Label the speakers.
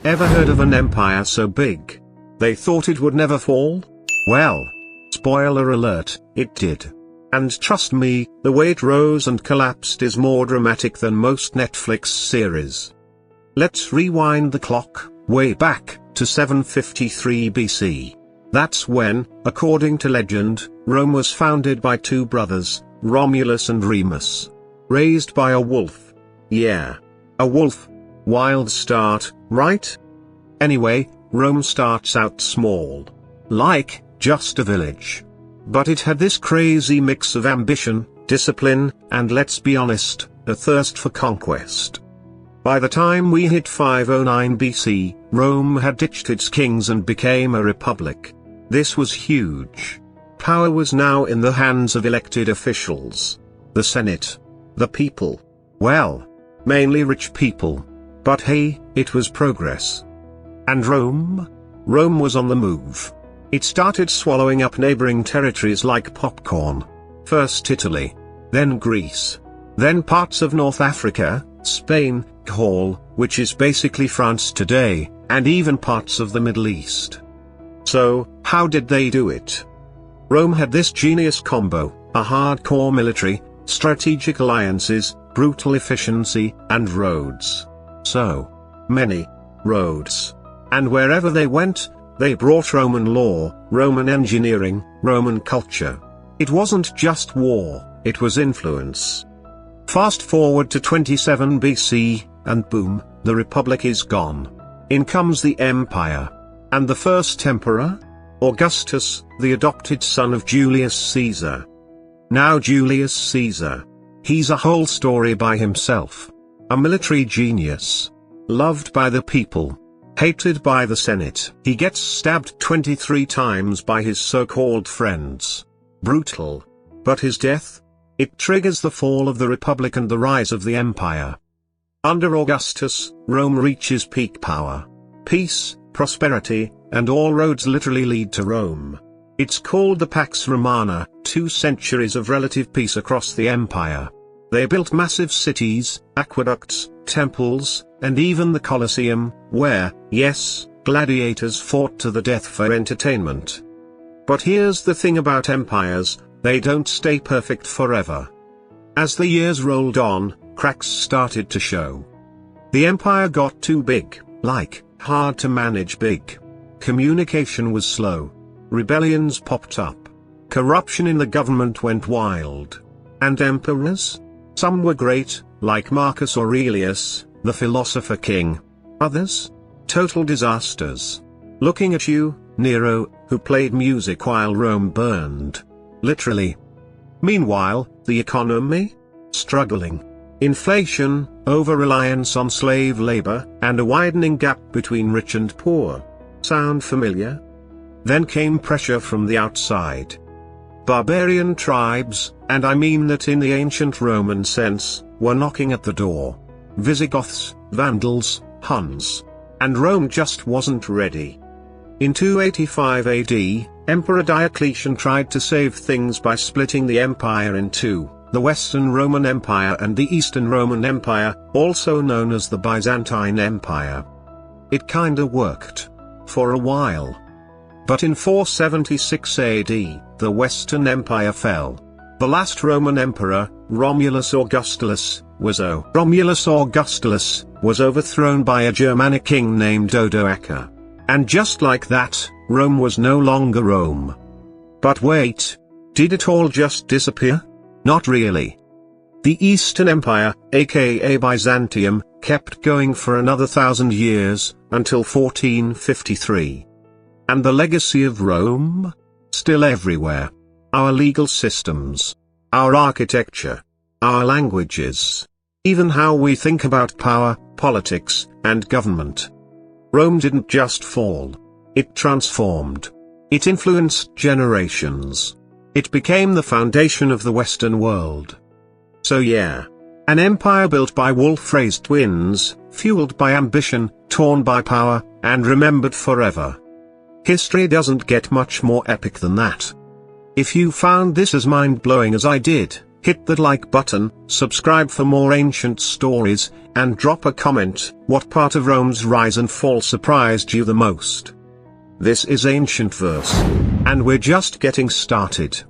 Speaker 1: Ever heard of an empire so big? They thought it would never fall? Well, spoiler alert, it did. And trust me, the way it rose and collapsed is more dramatic than most Netflix series. Let's rewind the clock, way back, to 753 BC. That's when, according to legend, Rome was founded by two brothers, Romulus and Remus. Raised by a wolf. Yeah. A wolf. Wild start, right? Anyway, Rome starts out small. Like, just a village. But it had this crazy mix of ambition, discipline, and let's be honest, a thirst for conquest. By the time we hit 509 BC, Rome had ditched its kings and became a republic. This was huge. Power was now in the hands of elected officials. The Senate. The people. Well, mainly rich people. But hey, it was progress. And Rome? Rome was on the move. It started swallowing up neighboring territories like popcorn. First Italy. Then Greece. Then parts of North Africa, Spain, Gaul, which is basically France today, and even parts of the Middle East. So, how did they do it? Rome had this genius combo, a hardcore military, strategic alliances, brutal efficiency, and roads. So many roads. And wherever they went, they brought Roman law, Roman engineering, Roman culture. It wasn't just war, it was influence. Fast forward to 27 BC, and boom, the Republic is gone. In comes the Empire. And the first emperor? Augustus, the adopted son of Julius Caesar. Now Julius Caesar. He's a whole story by himself. A military genius. Loved by the people. Hated by the Senate. He gets stabbed 23 times by his so-called friends. Brutal. But his death? It triggers the fall of the Republic and the rise of the Empire. Under Augustus, Rome reaches peak power. Peace, prosperity, and all roads literally lead to Rome. It's called the Pax Romana, 2 centuries of relative peace across the empire. They built massive cities, aqueducts, temples, and even the Colosseum, where, yes, gladiators fought to the death for entertainment. But here's the thing about empires, they don't stay perfect forever. As the years rolled on, cracks started to show. The empire got too big, like, hard to manage big. Communication was slow. Rebellions popped up. Corruption in the government went wild. And emperors? Some were great, like Marcus Aurelius, the philosopher king. Others? Total disasters. Looking at you, Nero, who played music while Rome burned. Literally. Meanwhile, the economy? Struggling. Inflation, over-reliance on slave labor, and a widening gap between rich and poor. Sound familiar? Then came pressure from the outside. Barbarian tribes, and I mean that in the ancient Roman sense, were knocking at the door. Visigoths, Vandals, Huns. And Rome just wasn't ready. In 285 AD, Emperor Diocletian tried to save things by splitting the empire in two, the Western Roman Empire and the Eastern Roman Empire, also known as the Byzantine Empire. It kinda worked. For a while. But in 476 AD, the Western Empire fell. The last Roman emperor, Romulus Augustulus, was overthrown by a Germanic king named Odoacer. And just like that, Rome was no longer Rome. But wait, did it all just disappear? Not really. The Eastern Empire, aka Byzantium, kept going for another 1,000 years, until 1453. And the legacy of Rome? Still everywhere. Our legal systems. Our architecture. Our languages. Even how we think about power, politics, and government. Rome didn't just fall. It transformed. It influenced generations. It became the foundation of the Western world. So yeah. An empire built by wolf-raised twins, fueled by ambition, torn by power, and remembered forever. History doesn't get much more epic than that. If you found this as mind-blowing as I did, Hit that like button, subscribe for more ancient stories, and drop a comment, what part of Rome's rise and fall surprised you the most? This is Ancientverse, and we're just getting started.